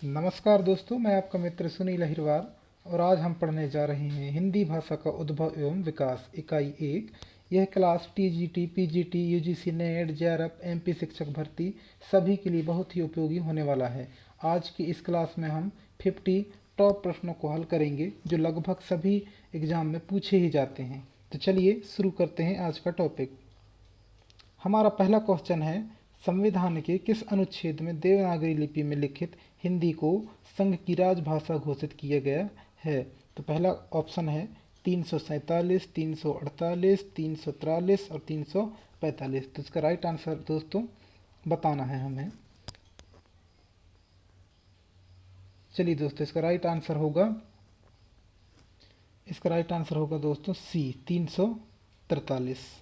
नमस्कार दोस्तों, मैं आपका मित्र सुनील अहिरवार और आज हम पढ़ने जा रहे हैं हिंदी भाषा का उद्भव एवं विकास इकाई 1। यह class TGT, PGT, UGC net, JRF, MP शिक्षक भर्ती सभी के लिए बहुत ही उपयोगी होने वाला है। आज की इस क्लास में हम 50 टॉप प्रश्नों को हल करेंगे जो लगभग सभी एग्जाम में पूछे ही जाते हैं। तो चलिए शुरू करते हैं आज का टॉपिक। हमारा पहला क्वेश्चन है, संविधान के किस अनुच्छेद में देवनागरी लिपि में लिखित हिंदी को संघ की राजभाषा घोषित किया गया है? तो पहला ऑप्शन है 347, 348, 343 और 345। तो इसका राइट आंसर दोस्तों बताना है हमें। चलिए दोस्तों, इसका राइट आंसर होगा दोस्तों सी 343।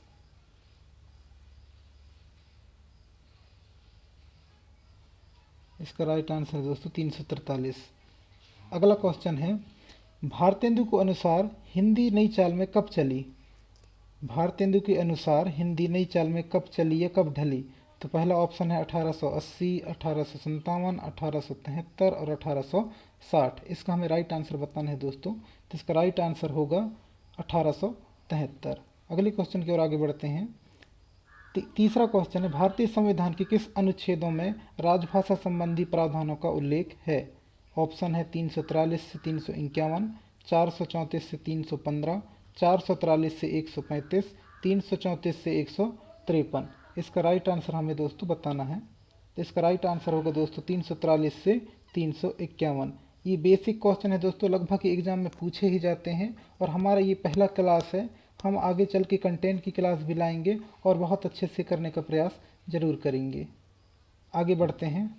इसका राइट आंसर है दोस्तों 343। अगला क्वेश्चन है, भारतेंदु के अनुसार हिंदी नई चाल में कब चली? भारतेंदु के अनुसार हिंदी नई चाल में कब चली या कब ढली? तो पहला ऑप्शन है 1880, 1857, 1873 और 1860। इसका हमें राइट आंसर बताना है दोस्तों। तो इसका राइट आंसर होगा 1873। अगले क्वेश्चन की ओर आगे बढ़ते हैं। तीसरा क्वेश्चन है, भारतीय संविधान के किस अनुच्छेदों में राजभाषा संबंधी प्रावधानों का उल्लेख है? ऑप्शन है 343 से 351, 434 से 315, 443 से 135, 334 से 153। इसका राइट आंसर हमें दोस्तों बताना है। तो इसका राइट आंसर होगा दोस्तों 343 से 351। ये बेसिक क्वेश्चन है दोस्तों, लगभग एग्जाम में पूछे ही जाते हैं और हमारा ये पहला क्लास है। हम आगे चल के कंटेंट की क्लास भी लाएंगे और बहुत अच्छे से करने का प्रयास जरूर करेंगे। आगे बढ़ते हैं।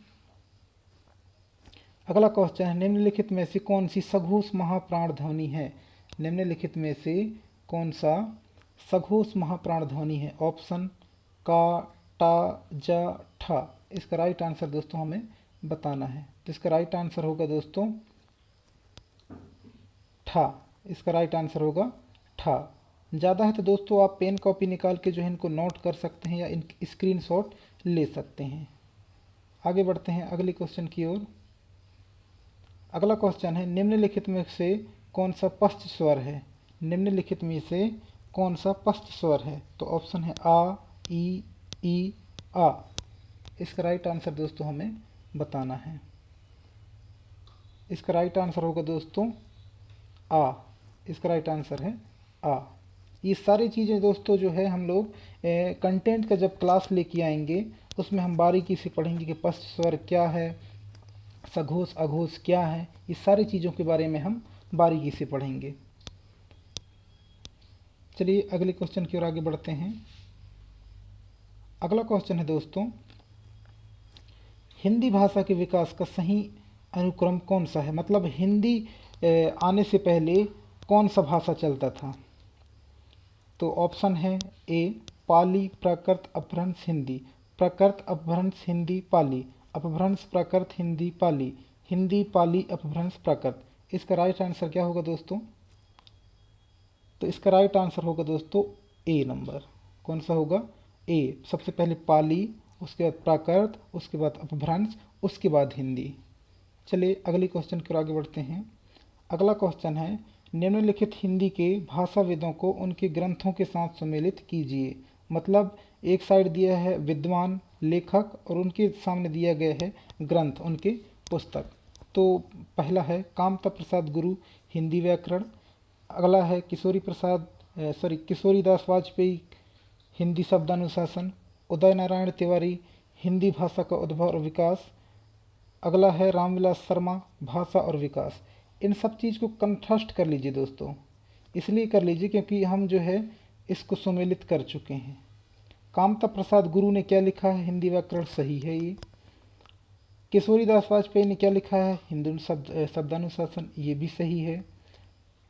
अगला क्वेश्चन है, निम्नलिखित में से कौन सी सघोष महाप्राण ध्वनि है? निम्नलिखित में से कौन सा सघोष महाप्राण ध्वनि है? ऑप्शन का, टा, जा, ठा। इसका राइट आंसर दोस्तों हमें बताना है। तो इसका राइट आंसर होगा दोस्तों ठा। इसका राइट आंसर होगा ठा। ज़्यादा है तो दोस्तों आप पेन कॉपी निकाल के जो है इनको नोट कर सकते हैं या इन स्क्रीनशॉट ले सकते हैं। आगे बढ़ते हैं अगले क्वेश्चन की ओर। अगला क्वेश्चन है, निम्नलिखित में से कौन सा पश्च स्वर है? निम्नलिखित में से कौन सा पश्च स्वर है? तो ऑप्शन है आ, ई, आ। इसका राइट आंसर दोस्तों हमें बताना है। इसका राइट आंसर होगा दोस्तों आ। इसका राइट आंसर है आ। ये सारी चीज़ें दोस्तों जो है हम लोग कंटेंट का जब क्लास लेके आएंगे उसमें हम बारीकी से पढ़ेंगे कि पश्च स्वर क्या है, सघोष अघोष क्या है। इस सारी चीज़ों के बारे में हम बारीकी से पढ़ेंगे। चलिए अगले क्वेश्चन की ओर आगे बढ़ते हैं। अगला क्वेश्चन है दोस्तों, हिंदी भाषा के विकास का सही अनुक्रम कौन सा है? मतलब हिंदी आने से पहले कौन सा भाषा चलता था? तो ऑप्शन है ए पाली, प्राकृत, अपभ्रंश, हिंदी। प्राकृत, अपभ्रंश, हिंदी, पाली। अपभ्रंश, प्राकृत, हिंदी, पाली। हिंदी, पाली, अपभ्रंश, प्राकृत। इसका राइट आंसर क्या होगा दोस्तों? तो इसका राइट आंसर होगा दोस्तों ए नंबर। कौन सा होगा? ए। सबसे पहले पाली, उसके बाद प्राकृत, उसके बाद अपभ्रंश, उसके बाद हिंदी। चलिए अगले क्वेश्चन की ओर आगे बढ़ते हैं। अगला क्वेश्चन है, निम्नलिखित हिंदी के भाषाविदों को उनके ग्रंथों के साथ सम्मिलित कीजिए। मतलब एक साइड दिया है विद्वान लेखक और उनके सामने दिया गया है ग्रंथ, उनके पुस्तक। तो पहला है कामता प्रसाद गुरु, हिंदी व्याकरण। अगला है किशोरीदास वाजपेयी, हिंदी शब्दानुशासन। उदय नारायण तिवारी, हिंदी भाषा का उद्भव और विकास। अगला है रामविलास शर्मा, भाषा और विकास। इन सब चीज़ को कंठस्थ कर लीजिए दोस्तों, इसलिए कर लीजिए क्योंकि हम जो है इसको सम्मिलित कर चुके हैं। कामता प्रसाद गुरु ने क्या लिखा है? हिंदी व्याकरण, सही है ये। किशोरीदास वाजपेयी ने क्या लिखा है? हिंदी शब्दानुशासन, ये भी सही है।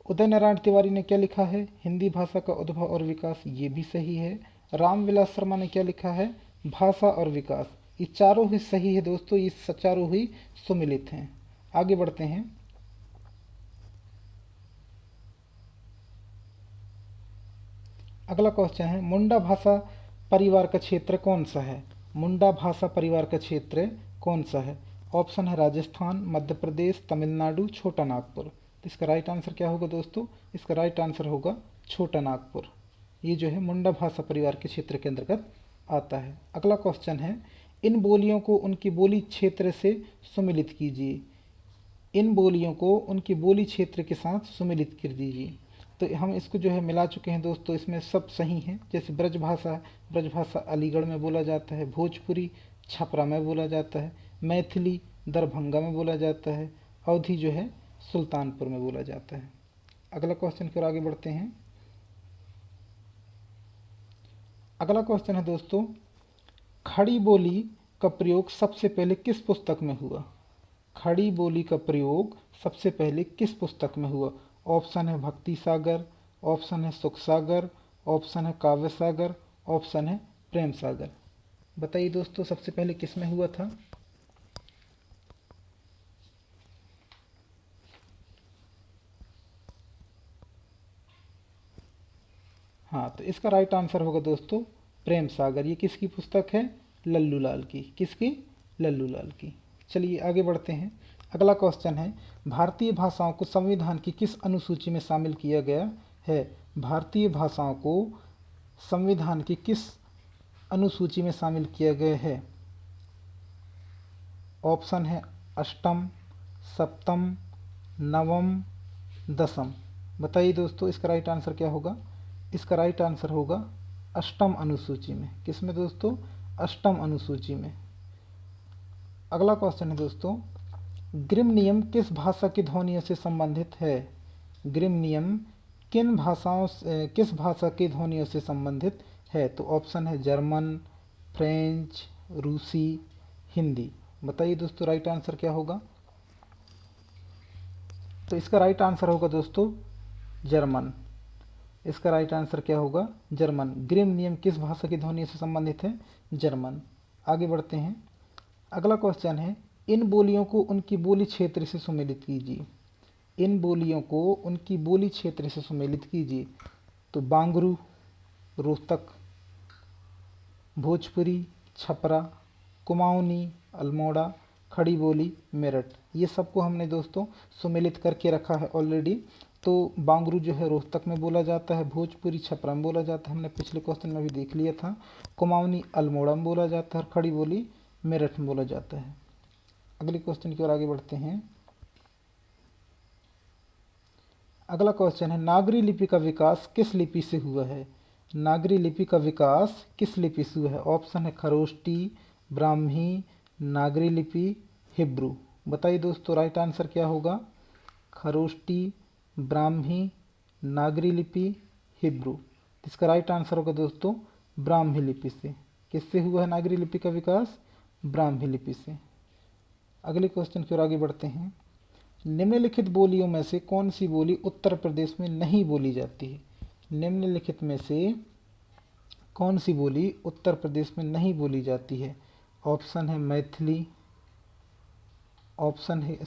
उदय नारायण तिवारी ने क्या लिखा है? हिंदी भाषा का उद्भव और विकास, ये भी सही है। रामविलास शर्मा ने क्या लिखा है? भाषा और विकास। ये चारों ही सही है दोस्तों, ये चारों ही सम्मिलित हैं। आगे बढ़ते हैं। अगला क्वेश्चन है, मुंडा भाषा परिवार का क्षेत्र कौन सा है? मुंडा भाषा परिवार का क्षेत्र कौन सा है? ऑप्शन है राजस्थान, मध्य प्रदेश, तमिलनाडु, छोटा नागपुर। तो इसका राइट आंसर क्या होगा दोस्तों? इसका राइट आंसर होगा छोटा नागपुर। ये जो है मुंडा भाषा परिवार के क्षेत्र के अंतर्गत आता है। अगला क्वेश्चन है, इन बोलियों को उनकी बोली क्षेत्र से सुमिलित कीजिए। इन बोलियों को उनकी बोली क्षेत्र के साथ सुमिलित कर दीजिए। तो हम इसको जो है मिला चुके हैं दोस्तों, इसमें सब सही है। जैसे ब्रज भाषा अलीगढ़ में बोला जाता है, भोजपुरी छपरा में बोला जाता है, मैथिली दरभंगा में बोला जाता है, अवधी जो है सुल्तानपुर में बोला जाता है। अगला क्वेश्चन की ओर आगे बढ़ते हैं। अगला क्वेश्चन है दोस्तों, खड़ी बोली का प्रयोग सबसे पहले किस पुस्तक में हुआ? खड़ी बोली का प्रयोग सबसे पहले किस पुस्तक में हुआ? ऑप्शन है भक्ति सागर, ऑप्शन है सुख सागर, ऑप्शन है काव्य सागर, ऑप्शन है प्रेम सागर। बताइए दोस्तों, सबसे पहले किस में हुआ था? हाँ, तो इसका राइट आंसर होगा दोस्तों प्रेम सागर। ये किसकी पुस्तक है? लल्लू लाल की। किसकी? लल्लू लाल की। चलिए आगे बढ़ते हैं। अगला क्वेश्चन है, भारतीय भाषाओं को संविधान की किस अनुसूची में शामिल किया गया है? भारतीय भाषाओं को संविधान की किस अनुसूची में शामिल किया गया है? ऑप्शन है अष्टम, सप्तम, नवम, दसम। बताइए दोस्तों, इसका राइट आंसर क्या होगा? इसका राइट आंसर होगा अष्टम अनुसूची में। किस में दोस्तों? अष्टम अनुसूची में। अगला क्वेश्चन है दोस्तों, ग्रिम नियम किस भाषा की ध्वनियों से संबंधित है? ग्रिम नियम किस भाषा की ध्वनियों से संबंधित है? तो ऑप्शन है जर्मन, फ्रेंच, रूसी, हिंदी। बताइए दोस्तों, राइट आंसर क्या होगा? तो इसका राइट आंसर होगा दोस्तों जर्मन। इसका राइट आंसर क्या होगा? जर्मन। ग्रिम नियम किस भाषा की ध्वनि से संबंधित है? जर्मन। आगे बढ़ते हैं। अगला क्वेश्चन है, इन बोलियों को उनकी बोली क्षेत्र से सुमेलित कीजिए। इन बोलियों को उनकी बोली क्षेत्र से सुमेलित कीजिए। तो बांगरू, रोहतक, भोजपुरी, छपरा, कुमाऊनी, अल्मोड़ा, खड़ी बोली, मेरठ। ये सबको हमने दोस्तों सुमेलित करके रखा है ऑलरेडी। तो बांगरू जो है रोहतक में बोला जाता है, भोजपुरी छपरा में बोला जाता है, हमने पिछले क्वेश्चन में भी देख लिया था। कुमाऊनी अल्मोड़ा में बोला जाता है और खड़ी बोली मेरठ में बोला जाता है। अगले क्वेश्चन की ओर आगे बढ़ते हैं। अगला क्वेश्चन है, नागरी लिपि का विकास किस लिपि से हुआ है? नागरी लिपि का विकास किस लिपि से हुआ है? ऑप्शन है खरोष्टी, ब्राह्मी, नागरी लिपि, हिब्रू। बताइए दोस्तों, राइट आंसर क्या होगा? खरोष्टी, ब्राह्मी, नागरी लिपि, हिब्रू। इसका राइट आंसर होगा दोस्तों ब्राह्मी लिपि से। किससे हुआ है नागरी लिपि का विकास? ब्राह्मी लिपि से। अगले क्वेश्चन की ओर आगे बढ़ते हैं। निम्नलिखित बोलियों में से कौन सी बोली उत्तर प्रदेश में नहीं बोली जाती है? निम्नलिखित में से कौन सी बोली उत्तर प्रदेश में नहीं बोली जाती है? ऑप्शन है मैथिली, ऑप्शन है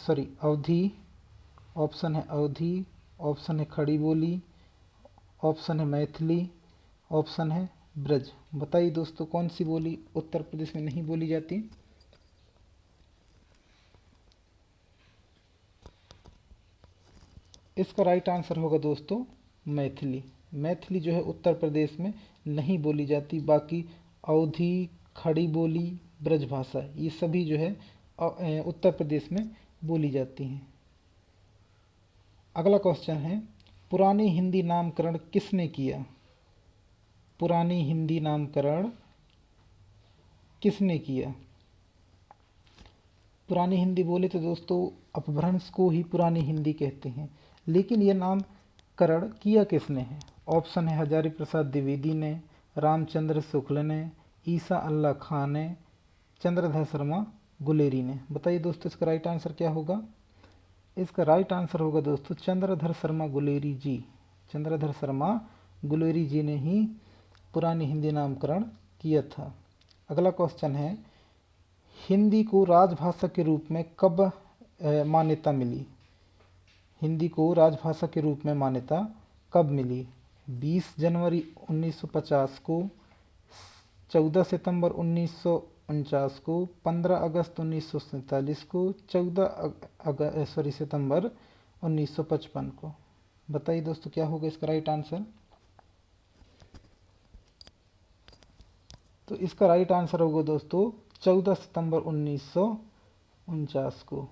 अवधी, ऑप्शन है अवधी, ऑप्शन है खड़ी बोली, ऑप्शन है मैथिली, ऑप्शन है ब्रज। बताइए दोस्तों, कौन सी बोली उत्तर प्रदेश में नहीं बोली जाती? इसका राइट आंसर होगा दोस्तों मैथिली। मैथिली जो है उत्तर प्रदेश में नहीं बोली जाती। बाकी अवधी, खड़ी बोली, ब्रजभाषा ये सभी जो है उत्तर प्रदेश में बोली जाती हैं। अगला क्वेश्चन है, पुरानी हिंदी नामकरण किसने किया? पुरानी हिंदी नामकरण किसने किया? पुरानी हिंदी बोले तो दोस्तों अपभ्रंश को ही पुरानी हिंदी कहते हैं, लेकिन यह नामकरण किया किसने है? ऑप्शन है हजारी प्रसाद द्विवेदी ने, रामचंद्र शुक्ल ने, ईसा अल्लाह खान ने, चंद्रधर शर्मा गुलेरी ने। बताइए दोस्तों, इसका राइट आंसर क्या होगा? इसका राइट आंसर होगा दोस्तों चंद्रधर शर्मा गुलेरी जी। चंद्रधर शर्मा गुलेरी जी ने ही पुरानी हिंदी नामकरण किया था। अगला क्वेश्चन है, हिंदी को राजभाषा के रूप में कब मान्यता मिली? हिंदी को राजभाषा के रूप में मान्यता कब मिली? 20 जनवरी 1950 को, 14 सितंबर को, 15 अगस्त 1947 को, 14 सितंबर 1955 को। बताइए दोस्तों क्या होगा इसका राइट आंसर। तो इसका राइट आंसर होगा दोस्तों 14 सितंबर 1949 को।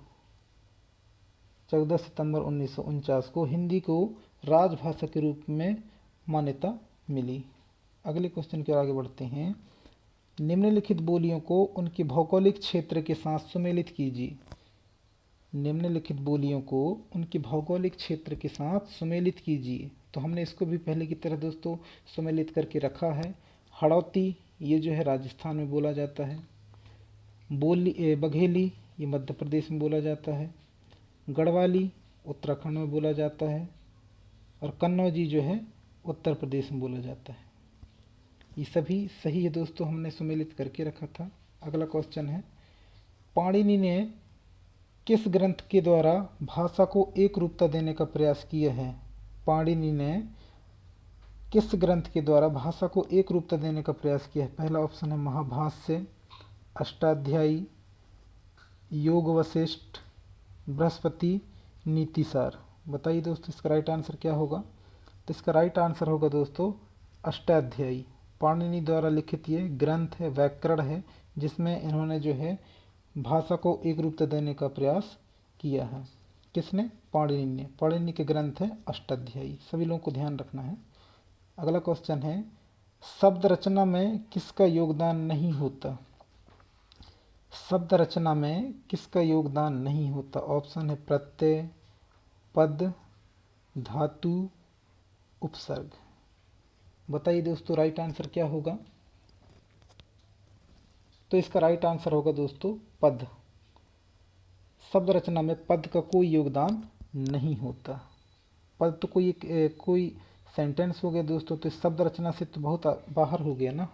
14 सितंबर 1949 को हिंदी को राजभाषा के रूप में मान्यता मिली। अगले क्वेश्चन की ओर आगे बढ़ते हैं। निम्नलिखित बोलियों को उनके भौगोलिक क्षेत्र के साथ सुमेलित कीजिए। निम्नलिखित बोलियों को उनके भौगोलिक क्षेत्र के साथ सुमेलित कीजिए। तो हमने इसको भी पहले की तरह दोस्तों सुमेलित करके रखा है। हड़ौती ये जो है राजस्थान में बोला जाता है। बघेली ये मध्य प्रदेश में बोला जाता है। गढ़वाली उत्तराखंड में बोला जाता है। और कन्नौजी जो है उत्तर प्रदेश में बोला जाता है। ये सभी सही है दोस्तों, हमने सुमेलित करके रखा था। अगला क्वेश्चन है, पाणिनि ने किस ग्रंथ के द्वारा भाषा को एक रूपता देने का प्रयास किया है। पाणिनि ने किस ग्रंथ के द्वारा भाषा को एक रूपता देने का प्रयास किया है। पहला ऑप्शन है महाभाष्य, अष्टाध्यायी, योग वशिष्ठ, बृहस्पति, नीतिसार। बताइए दोस्तों इसका राइट आंसर क्या होगा। तो इसका राइट आंसर होगा दोस्तों अष्टाध्यायी। पाणिनि द्वारा लिखित ये ग्रंथ है, व्याकरण है, जिसमें इन्होंने जो है भाषा को एक रूपता देने का प्रयास किया है। किसने? पाणिनि ने। पाणिनि के ग्रंथ है अष्टाध्यायी। सभी लोगों को ध्यान रखना है। अगला क्वेश्चन है, शब्द रचना में किसका योगदान नहीं होता। शब्द रचना में किसका योगदान नहीं होता। ऑप्शन है प्रत्यय, पद, धातु, उपसर्ग। बताइए दोस्तों राइट आंसर क्या होगा। तो इसका राइट आंसर होगा दोस्तों पद। शब्द रचना में पद का कोई योगदान नहीं होता। पद तो कोई सेंटेंस हो गया दोस्तों, तो शब्द रचना से तो बहुत बाहर हो गया ना।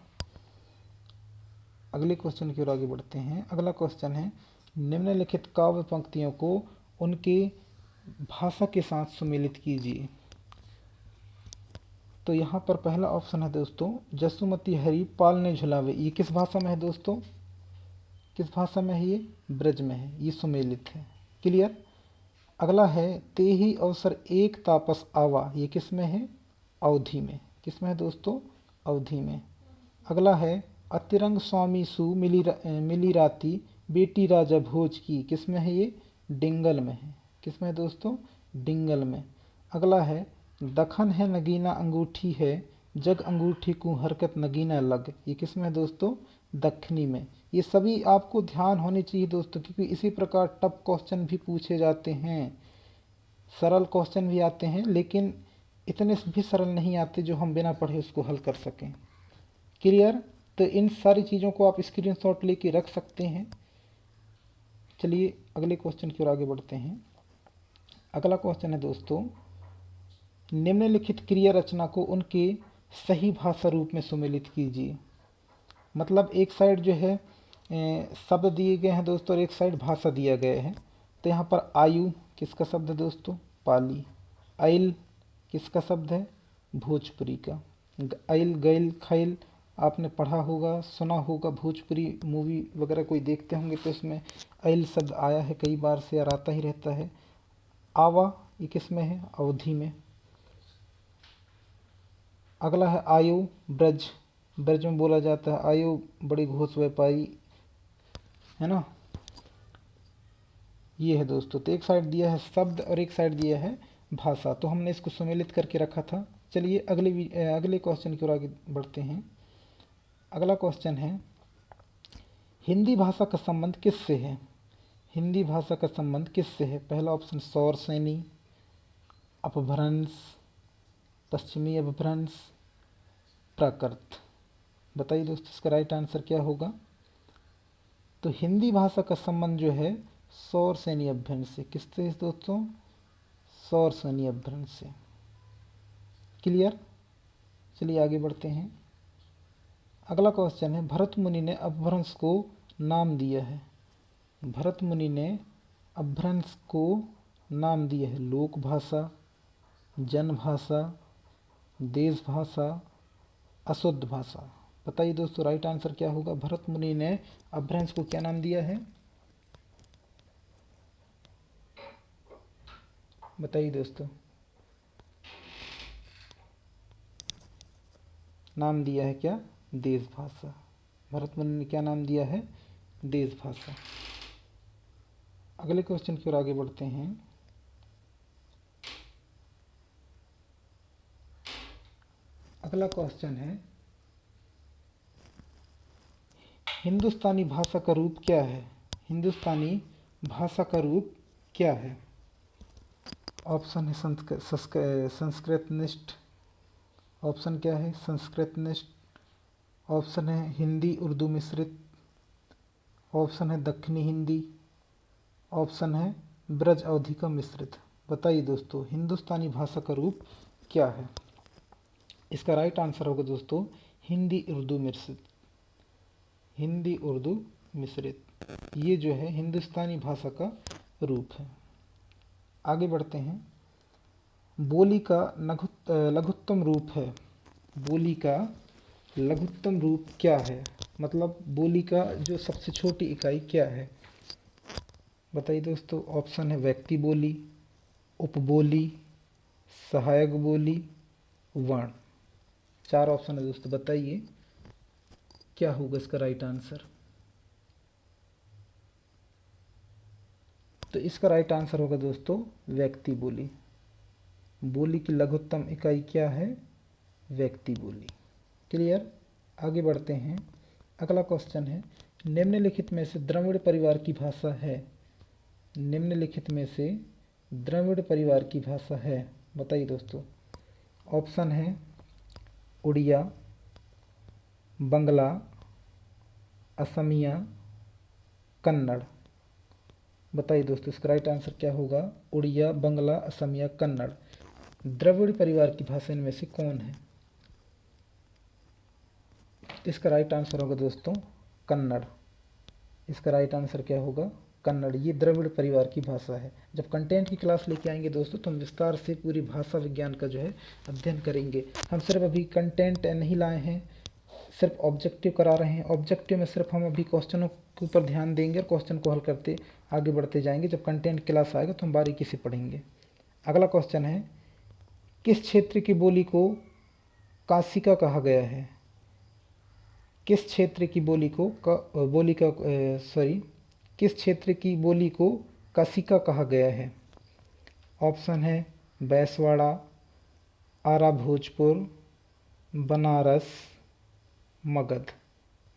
अगले क्वेश्चन की ओर आगे बढ़ते हैं। अगला क्वेश्चन है, निम्नलिखित काव्य पंक्तियों को उनके भाषा के साथ सुमेलित कीजिए। तो यहाँ पर पहला ऑप्शन है दोस्तों, जसुमती हरि पाल ने झुलावे। ये किस भाषा में है दोस्तों, किस भाषा में है ये? ब्रज में है, ये सुमेलित है। क्लियर। अगला है, ते ही अवसर एक तापस आवा। ये किस में है? अवधि में। किस में है दोस्तों? अवधि में। अगला है, अतिरंग स्वामी सु मिली राती बेटी राजा भोज की। किस में है ये? डिंगल में है। किस में है दोस्तों? डिंगल में। अगला है, दखन है नगीना अंगूठी है, जग अंगूठी को हरकत नगीना लग। ये किस में है दोस्तों? दक्षिणी में। ये सभी आपको ध्यान होने चाहिए दोस्तों, क्योंकि इसी प्रकार टफ क्वेश्चन भी पूछे जाते हैं, सरल क्वेश्चन भी आते हैं, लेकिन इतने भी सरल नहीं आते जो हम बिना पढ़े उसको हल कर सकें। क्लियर। तो इन सारी चीज़ों को आप स्क्रीनशॉट लेके रख सकते हैं। चलिए अगले क्वेश्चन की ओर आगे बढ़ते हैं। अगला क्वेश्चन है दोस्तों, निम्नलिखित क्रिया रचना को उनके सही भाषा रूप में सुमेलित कीजिए। मतलब एक साइड जो है शब्द दिए गए हैं दोस्तों, और एक साइड भाषा दिया गया है। तो यहाँ पर आयु किसका शब्द है दोस्तों? पाली। ऐल किसका शब्द है? भोजपुरी का। ऐल, गैल, खैल आपने पढ़ा होगा, सुना होगा, भोजपुरी मूवी वगैरह कोई देखते होंगे तो उसमें ऐल शब्द आया है कई बार से, और आता ही रहता है। आवा ये किस में है? अवधि में। अगला है आयु, ब्रज। ब्रज में बोला जाता है। आयु बड़ी घोष व्यापारी है ना। ये है दोस्तों। तो एक साइड दिया है शब्द और एक साइड दिया है भाषा, तो हमने इसको सुमेलित करके रखा था। चलिए अगले क्वेश्चन की ओर आगे बढ़ते हैं। अगला क्वेश्चन है, हिंदी भाषा का संबंध किससे है। हिंदी भाषा का संबंध किससे है? पहला ऑप्शन सौर सैनी, अपभ्रंश, पश्चिमी अपभ्रंश, प्राकृत। बताइए दोस्तों इसका राइट आंसर क्या होगा। तो हिंदी भाषा का संबंध जो है सौर सैनी अपभ्रंश से। किससे दोस्तों? सौर सैनी अपभ्रंश से। क्लियर। चलिए आगे बढ़ते हैं। अगला क्वेश्चन है, भरत मुनि ने अपभ्रंश को नाम दिया है। भरत मुनि ने अपभ्रंश को नाम दिया है लोक भाषा, जन भाषा, देश भाषा, अशुद्ध भाषा। बताइए दोस्तों राइट आंसर क्या होगा। भरत मुनि ने अपभ्रंश को क्या नाम दिया है? बताइए दोस्तों। नाम दिया है क्या? देश भाषा। भरत मुनि ने क्या नाम दिया है? देश भाषा। अगले क्वेश्चन की ओर आगे बढ़ते हैं। अगला क्वेश्चन है, हिंदुस्तानी भाषा का रूप क्या है? हिंदुस्तानी भाषा का रूप क्या है? ऑप्शन है संस्कृतनिष्ठ। ऑप्शन क्या है? संस्कृतनिष्ठ। ऑप्शन है हिंदी उर्दू मिश्रित। ऑप्शन है दक्षिणी हिंदी। ऑप्शन है ब्रज अवधी का मिश्रित। बताइए दोस्तों हिंदुस्तानी भाषा का रूप क्या है? इसका राइट आंसर होगा दोस्तों हिंदी उर्दू मिश्रित। हिंदी उर्दू मिश्रित, ये जो है हिंदुस्तानी भाषा का रूप है। आगे बढ़ते हैं। बोली का लघुत्तम रूप है। बोली का लघुत्तम रूप क्या है? मतलब बोली का जो सबसे छोटी इकाई क्या है? बताइए दोस्तों। ऑप्शन है व्यक्ति बोली, उपबोली, सहायक बोली, वर्ण। 4 ऑप्शन है दोस्तों, बताइए क्या होगा इसका राइट आंसर। तो इसका राइट आंसर होगा दोस्तों व्यक्ति बोली। बोली की लघुत्तम इकाई क्या है? व्यक्ति बोली। क्लियर। आगे बढ़ते हैं। अगला क्वेश्चन है, निम्नलिखित में से द्रविड़ परिवार की भाषा है। निम्नलिखित में से द्रविड़ परिवार की भाषा है। बताइए दोस्तों। ऑप्शन है उड़िया, बंगला, असमिया, कन्नड़। बताइए दोस्तों इसका राइट आंसर क्या होगा? उड़िया, बंगला, असमिया, कन्नड़। द्रविड़ परिवार की भाषा इनमें से कौन है? इसका राइट आंसर होगा दोस्तों कन्नड़। इसका राइट आंसर क्या होगा? कन्नड़। ये द्रविड़ परिवार की भाषा है। जब कंटेंट की क्लास लेके आएंगे दोस्तों तो हम विस्तार से पूरी भाषा विज्ञान का जो है अध्ययन करेंगे। हम सिर्फ अभी कंटेंट नहीं लाए हैं, सिर्फ ऑब्जेक्टिव करा रहे हैं। ऑब्जेक्टिव में सिर्फ हम अभी क्वेश्चनों के ऊपर ध्यान देंगे और क्वेश्चन को हल करते आगे बढ़ते जाएंगे। जब कंटेंट क्लास आएगा तो हम बारीकी से पढ़ेंगे। अगला क्वेश्चन है, किस क्षेत्र की बोली को काशिका कहा गया है? किस क्षेत्र की बोली को किस क्षेत्र की बोली को काशिका कहा गया है? ऑप्शन है बैसवाड़ा, आरा भोजपुर, बनारस, मगध।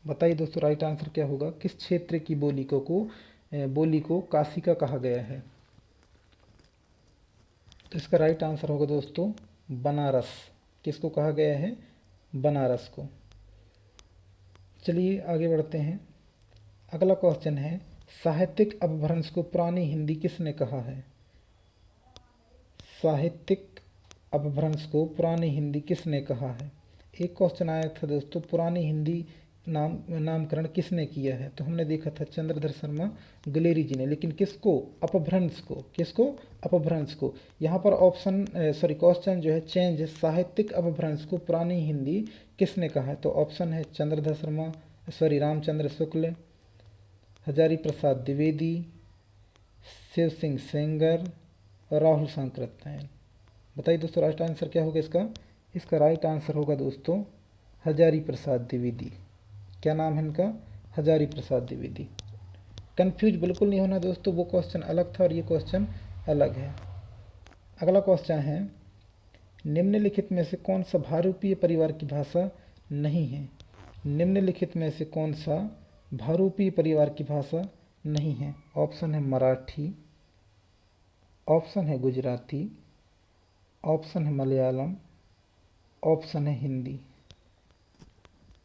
बताइए दोस्तों राइट आंसर क्या होगा? किस क्षेत्र की बोली को काशिका कहा गया है? तो इसका राइट आंसर होगा दोस्तों बनारस। किसको कहा गया है? बनारस को। चलिए आगे बढ़ते हैं। अगला क्वेश्चन है, साहित्यिक अपभ्रंश को पुरानी हिंदी किसने कहा है? साहित्यिक अपभ्रंश को पुरानी हिंदी किसने कहा है? एक क्वेश्चन आया था दोस्तों, पुरानी हिंदी नामकरण किसने किया है? तो हमने देखा था चंद्रधर शर्मा गुलेरी जी ने। लेकिन किसको? अपभ्रंश को। किसको? अपभ्रंश को। यहाँ पर क्वेश्चन जो है चेंज है, साहित्यिक अपभ्रंश को पुरानी हिंदी किसने कहा है? तो ऑप्शन है चंद्रधर शर्मा रामचंद्र शुक्ल, हजारी प्रसाद द्विवेदी, शिव सिंह सेंगर और राहुल सांकृत्यायन। बताइए दोस्तों राइट आंसर क्या होगा इसका? इसका राइट आंसर होगा दोस्तों हजारी प्रसाद द्विवेदी। क्या नाम है इनका? हजारी प्रसाद द्विवेदी। कंफ्यूज बिल्कुल नहीं होना दोस्तों, वो क्वेश्चन अलग था और ये क्वेश्चन अलग है। अगला क्वेश्चन है, निम्नलिखित में से कौन सा भारूपीय परिवार की भाषा नहीं है? निम्नलिखित में से कौन सा भारूपीय परिवार की भाषा नहीं है? ऑप्शन है मराठी, ऑप्शन है गुजराती, ऑप्शन है मलयालम, ऑप्शन है हिंदी।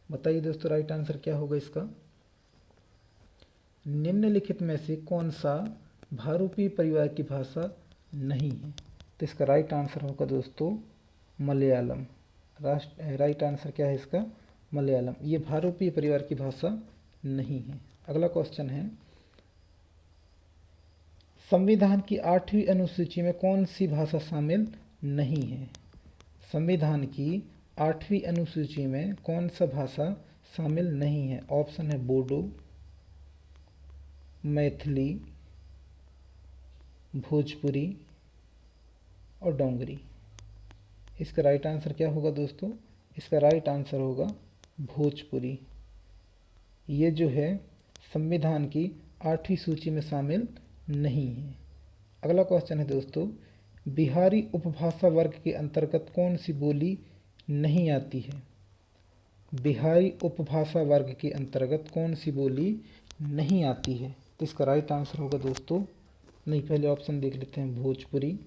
बताइए दोस्तों राइट आंसर क्या होगा इसका? निम्नलिखित में से कौन सा भारूपीय परिवार की भाषा नहीं है? तो इसका राइट आंसर होगा दोस्तों मलयालम। राइट आंसर क्या है इसका? मलयालम। ये भारूपीय परिवार की भाषा नहीं है। अगला क्वेश्चन है, संविधान की 8वीं अनुसूची में कौन सी भाषा शामिल नहीं है? संविधान की 8वीं अनुसूची में कौन सा भाषा शामिल नहीं है। ऑप्शन है बोडो, मैथिली, भोजपुरी और डोंगरी। इसका राइट आंसर क्या होगा दोस्तों? इसका राइट आंसर होगा भोजपुरी। ये जो है संविधान की 8वीं सूची में शामिल नहीं है। अगला क्वेश्चन है दोस्तों, बिहारी उपभाषा वर्ग के अंतर्गत कौन सी बोली नहीं आती है? बिहारी उपभाषा वर्ग के अंतर्गत कौन सी बोली नहीं आती है? तो इसका राइट आंसर होगा दोस्तों, नहीं पहले ऑप्शन देख लेते हैं, भोजपुरी,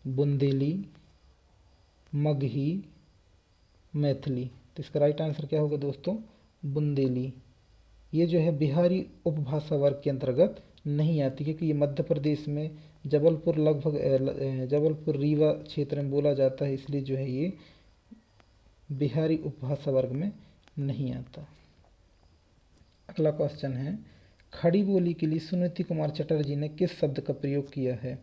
बुंदेली, मगही, मैथिली। तो इसका राइट आंसर क्या होगा दोस्तों? बुंदेली। ये जो है बिहारी उपभाषा वर्ग के अंतर्गत नहीं आती, क्योंकि ये मध्य प्रदेश में जबलपुर रीवा क्षेत्र में बोला जाता है, इसलिए जो है ये बिहारी उपभाषा वर्ग में नहीं आता। अगला क्वेश्चन है, खड़ी बोली के लिए सुनीति कुमार चटर्जी ने किस शब्द का प्रयोग किया है?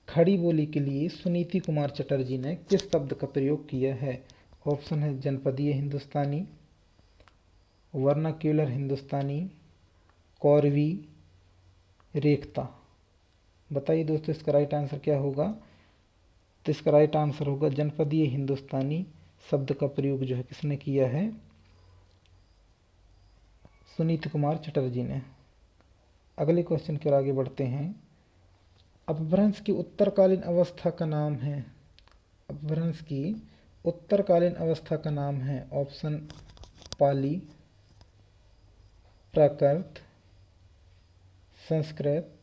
खड़ी बोली के लिए सुनीति कुमार चटर्जी ने किस शब्द का प्रयोग किया है? ऑप्शन है जनपदीय हिंदुस्तानी, वर्नाक्यूलर हिंदुस्तानी, कौरवी, रेखता। बताइए दोस्तों इसका राइट आंसर क्या होगा? तो इसका राइट आंसर होगा जनपदीय हिंदुस्तानी शब्द का प्रयोग जो है किसने किया है? सुनीति कुमार चटर्जी ने। अगले क्वेश्चन की ओर आगे बढ़ते हैं, अपभ्रंश की उत्तरकालीन अवस्था का नाम है? अपभ्रंश की उत्तरकालीन अवस्था का नाम है। ऑप्शन पाली, प्राकृत, संस्कृत,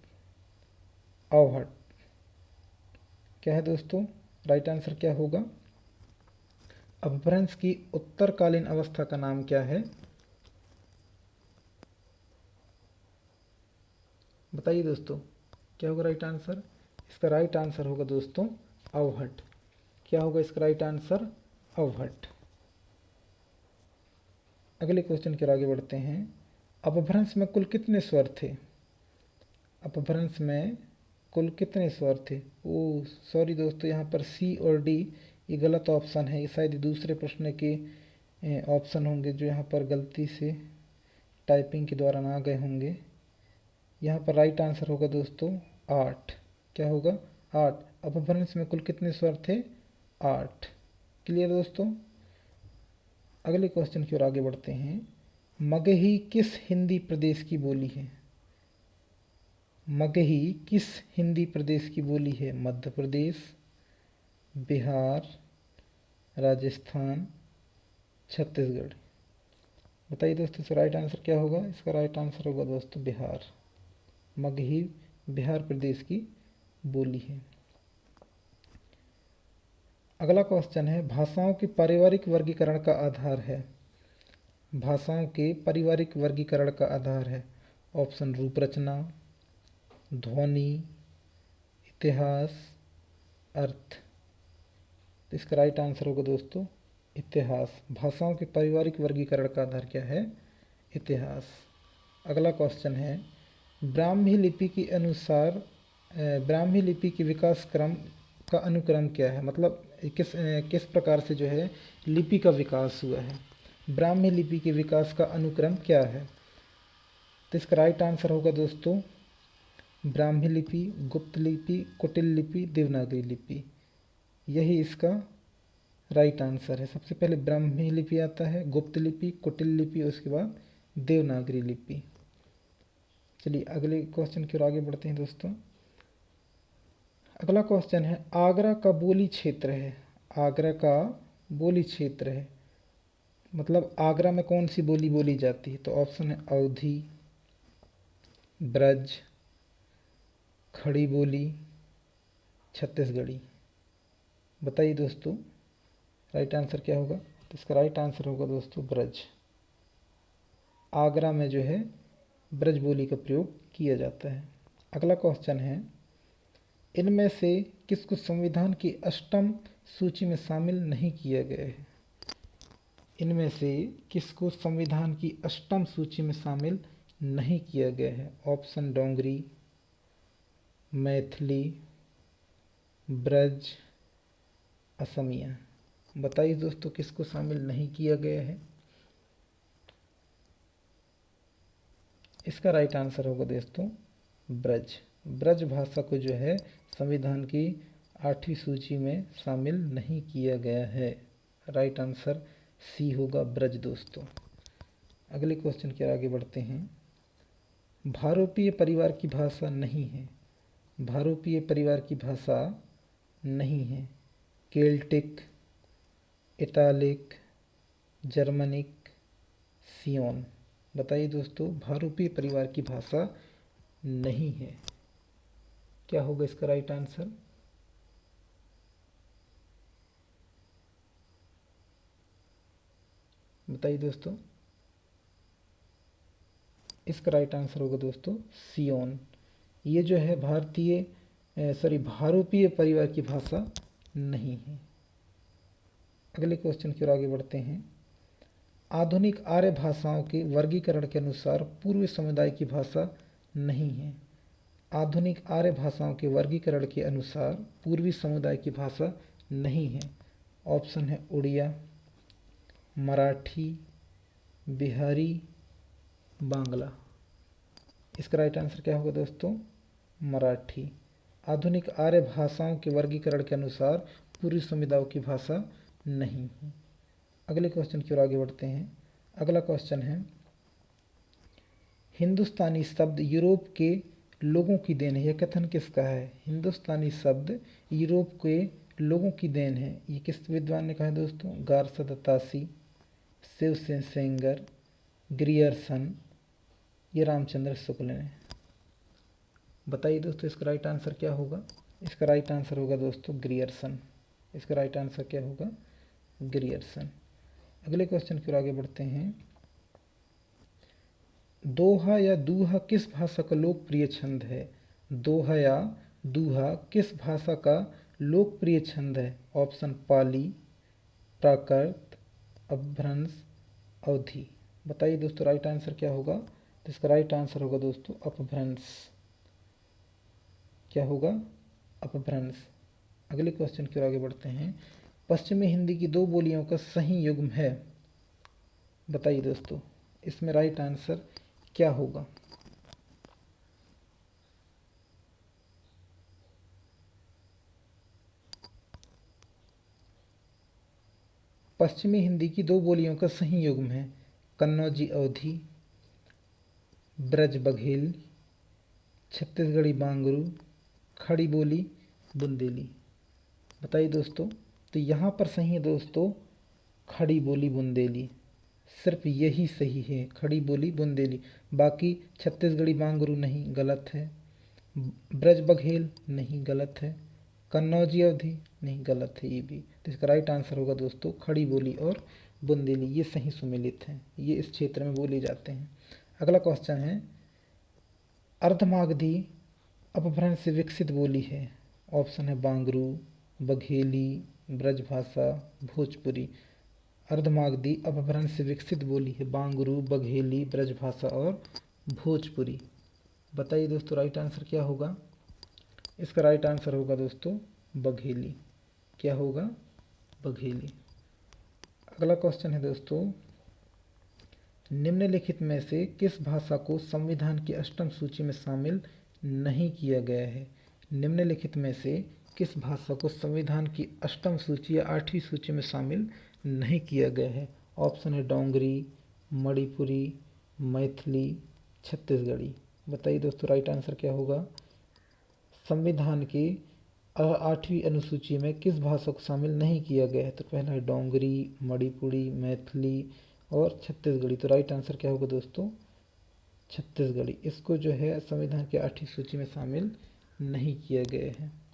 अवहट। क्या है दोस्तों? राइट आंसर क्या होगा? अपभ्रंश की उत्तरकालीन अवस्था का नाम क्या है? बताइए दोस्तों क्या होगा राइट आंसर? इसका राइट आंसर होगा दोस्तों अवहट। क्या होगा इसका राइट आंसर? अवहट। अगले क्वेश्चन की ओर आगे बढ़ते हैं, अपभ्रंश में कुल कितने स्वर थे? अपभ्रंश में कुल कितने स्वर थे? ओ सॉरी दोस्तों, यहाँ पर सी और डी ये गलत ऑप्शन है, ये शायद दूसरे प्रश्न के ऑप्शन होंगे जो यहाँ पर गलती से टाइपिंग के दौरान आ गए होंगे। यहाँ पर राइट आंसर होगा दोस्तों 8। क्या होगा? 8। अपभ्रंश में कुल कितने स्वर थे? 8। क्लियर दोस्तों? अगले क्वेश्चन की ओर आगे बढ़ते हैं, मगही किस हिंदी प्रदेश की बोली है? मगही किस हिंदी प्रदेश की बोली है? मध्य प्रदेश, बिहार, राजस्थान, छत्तीसगढ़। बताइए दोस्तों इसका राइट आंसर क्या होगा? इसका राइट आंसर होगा दोस्तों बिहार। मगही बिहार प्रदेश की बोली है। अगला क्वेश्चन है, भाषाओं के पारिवारिक वर्गीकरण का आधार है? भाषाओं के पारिवारिक वर्गीकरण का आधार है। ऑप्शन रूप रचना, ध्वनि, इतिहास, अर्थ। तो इसका राइट आंसर होगा दोस्तों इतिहास। भाषाओं के पारिवारिक वर्गीकरण का आधार क्या है? इतिहास। अगला क्वेश्चन है, ब्राह्मी लिपि के अनुसार ब्राह्मी लिपि के विकास क्रम का अनुक्रम क्या है? मतलब किस प्रकार से जो है लिपि का विकास हुआ है? ब्राह्मी लिपि के विकास का अनुक्रम क्या है? तो इसका राइट आंसर होगा दोस्तों ब्राह्मी लिपि, गुप्त लिपि, कुटिल लिपि, देवनागरी लिपि। यही इसका राइट आंसर है। सबसे पहले ब्राह्मी लिपि आता है, गुप्त लिपि, कुटिल लिपि, उसके बाद देवनागरी लिपि। चलिए अगले क्वेश्चन की ओर आगे बढ़ते हैं दोस्तों। अगला क्वेश्चन है, आगरा का बोली क्षेत्र है? आगरा का बोली क्षेत्र है मतलब आगरा में कौन सी बोली बोली जाती है? तो ऑप्शन है अवधी, ब्रज, खड़ी बोली, छत्तीसगढ़ी। बताइए दोस्तों राइट आंसर क्या होगा? तो इसका राइट आंसर होगा दोस्तों ब्रज। आगरा में जो है ब्रज बोली का प्रयोग किया जाता है। अगला क्वेश्चन है, इनमें से किसको संविधान की अष्टम सूची में शामिल नहीं किया गया है? इनमें से किसको संविधान की अष्टम सूची में शामिल नहीं किया गया है? ऑप्शन डोंगरी, मैथिली, ब्रज, असमिया। बताइए दोस्तों किसको शामिल नहीं किया गया है। इसका राइट आंसर होगा दोस्तों ब्रज। ब्रज भाषा को जो है संविधान की 8वीं सूची में शामिल नहीं किया गया है। राइट आंसर सी होगा ब्रज दोस्तों। अगले क्वेश्चन की ओर आगे बढ़ते हैं। भारोपीय परिवार की भाषा नहीं है। भारोपीय परिवार की भाषा नहीं है। केल्टिक, इटालिक, जर्मनिक, सियोन। बताइए दोस्तों भारोपीय परिवार की भाषा नहीं है। क्या होगा इसका राइट आंसर। बताइए दोस्तों। इसका राइट आंसर होगा दोस्तों सियोन। ये जो है भारोपीय परिवार की भाषा नहीं है। अगले क्वेश्चन की ओर आगे बढ़ते हैं। आधुनिक आर्य भाषाओं के वर्गीकरण के अनुसार पूर्वी समुदाय की भाषा नहीं है। आधुनिक आर्य भाषाओं के वर्गीकरण के अनुसार पूर्वी समुदाय की भाषा नहीं है। ऑप्शन है उड़िया, मराठी, बिहारी, बांग्ला। इसका राइट आंसर क्या होगा दोस्तों मराठी। आधुनिक आर्य भाषाओं के वर्गीकरण के अनुसार पूर्वी समुदायों की भाषा नहीं है। अगले क्वेश्चन की ओर आगे बढ़ते हैं। अगला क्वेश्चन है हिंदुस्तानी शब्द यूरोप के लोगों की देन है। यह कथन किसका है। हिंदुस्तानी शब्द यूरोप के लोगों की देन है। ये किस विद्वान ने कहा है दोस्तों। गारसदत्तासी, शिवसेन सेंगर, ग्रियर्सन, ये रामचंद्र शुक्ल ने। बताइए दोस्तों इसका राइट आंसर क्या होगा। इसका राइट आंसर होगा दोस्तों ग्रियर्सन। इसका राइट आंसर क्या होगा ग्रियर्सन। अगले क्वेश्चन की ओर आगे बढ़ते हैं। दोहा या दूहा किस भाषा का लोकप्रिय छंद है। दोहा या दूहा किस भाषा का लोकप्रिय छंद है। ऑप्शन पाली, प्राकृत, अपभ्रंश, अवधि। बताइए दोस्तों राइट आंसर क्या होगा। तो इसका राइट आंसर होगा दोस्तों अपभ्रंश। क्या होगा अपभ्रंश। अगले क्वेश्चन की ओर आगे बढ़ते हैं। पश्चिमी हिंदी की दो बोलियों का सही युग्म है। बताइए दोस्तों इसमें राइट आंसर क्या होगा। पश्चिमी हिंदी की दो बोलियों का सही युग्म है कन्नौजी अवधी, ब्रज बघेल, छत्तीसगढ़ी बांगरू, खड़ी बोली बुंदेली। बताइए दोस्तों। तो यहाँ पर सही है दोस्तों खड़ी बोली बुंदेली। सिर्फ यही सही है खड़ी बोली बुंदेली। बाकी छत्तीसगढ़ी बांगरू नहीं, गलत है। ब्रज बघेल नहीं, गलत है। कन्नौजी अवधि नहीं, गलत है ये भी। तो इसका राइट आंसर होगा दोस्तों खड़ी बोली और बुंदेली। ये सही सुमेलित हैं, ये इस क्षेत्र में बोले जाते हैं। अगला क्वेश्चन है अर्धमागधी अपभ्रंश से विकसित बोली है। ऑप्शन है बांगरू, बघेली, ब्रजभाषा, भोजपुरी। अर्धमागधी अपभ्रंश से विकसित बोली है बांगरू, बघेली, ब्रजभाषा और भोजपुरी। बताइए दोस्तों राइट आंसर क्या होगा। इसका राइट आंसर होगा दोस्तों बघेली। क्या होगा बघेली। अगला क्वेश्चन है दोस्तों निम्नलिखित में से किस भाषा को संविधान की अष्टम सूची में शामिल नहीं किया गया है। निम्नलिखित में से किस भाषा को संविधान की अष्टम सूची या 8वीं सूची में शामिल नहीं किया गया है। ऑप्शन है डोंगरी, मणिपुरी, मैथिली, छत्तीसगढ़ी। बताइए दोस्तों राइट आंसर क्या होगा। संविधान की 8वीं अनुसूची में किस भाषा को शामिल नहीं किया गया है। तो पहला है डोंगरी, मणिपुरी, मैथिली और छत्तीसगढ़ी। तो राइट आंसर क्या होगा दोस्तों छत्तीसगढ़ी। इसको जो है संविधान की 8वीं सूची में शामिल नहीं किया गया है।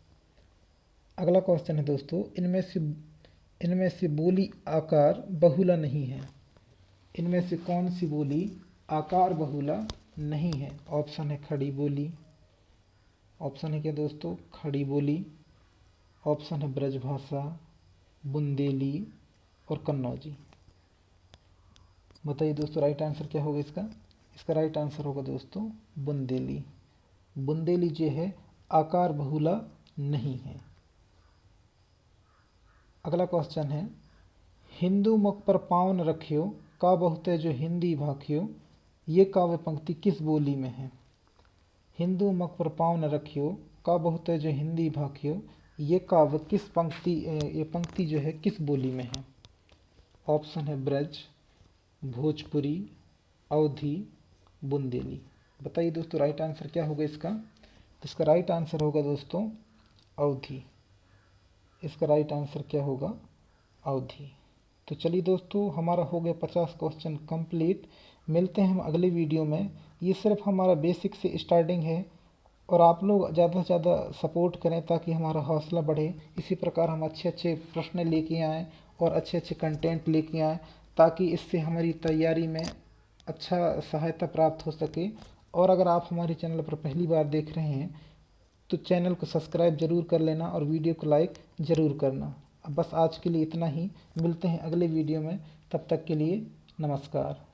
अगला क्वेश्चन है दोस्तों इनमें से बोली आकार बहुला नहीं है। इनमें से कौन सी बोली आकार बहुला नहीं है। ऑप्शन है खड़ी बोली। ऑप्शन है क्या दोस्तों खड़ी बोली। ऑप्शन है ब्रजभाषा, बुंदेली और कन्नौजी। बताइए दोस्तों राइट आंसर क्या होगा इसका। इसका राइट आंसर होगा दोस्तों बुंदेली। बुंदेली जो है आकार बहुला नहीं है। अगला क्वेश्चन है हिंदू मुख पर पाँव न रखियो, का बहुते जो हिंदी भाखियो। ये काव्य पंक्ति किस बोली में है? हिंदू मुख पर पाँव न रखियो, का बहुते जो हिंदी भाखियो। ये काव्य किस पंक्ति ये पंक्ति जो है किस बोली में है? ऑप्शन है ब्रज, भोजपुरी, अवधी, बुंदेली। बताइए दोस्तों राइट आंसर क्या होगा इसका? तो इसका राइट आंसर होगा दोस्तों अवधी। इसका राइट आंसर क्या होगा? अवधी। तो चलिए दोस्तों हमारा हो गया 50 क्वेश्चन कंप्लीट। मिलते हैं हम अगले वीडियो में। ये सिर्फ हमारा बेसिक से स्टार्टिंग है और आप लोग ज़्यादा से ज़्यादा सपोर्ट करें ताकि हमारा हौसला बढ़े। इसी प्रकार हम अच्छे अच्छे प्रश्न लेके आएँ और अच्छे अच्छे कंटेंट लेके आएँ ताकि इससे हमारी तैयारी में अच्छा सहायता प्राप्त हो सके। और अगर आप हमारे चैनल पर पहली बार देख रहे हैं तो चैनल को सब्सक्राइब ज़रूर कर लेना और वीडियो को लाइक ज़रूर करना। अब बस आज के लिए इतना ही। मिलते हैं अगले वीडियो में, तब तक के लिए नमस्कार।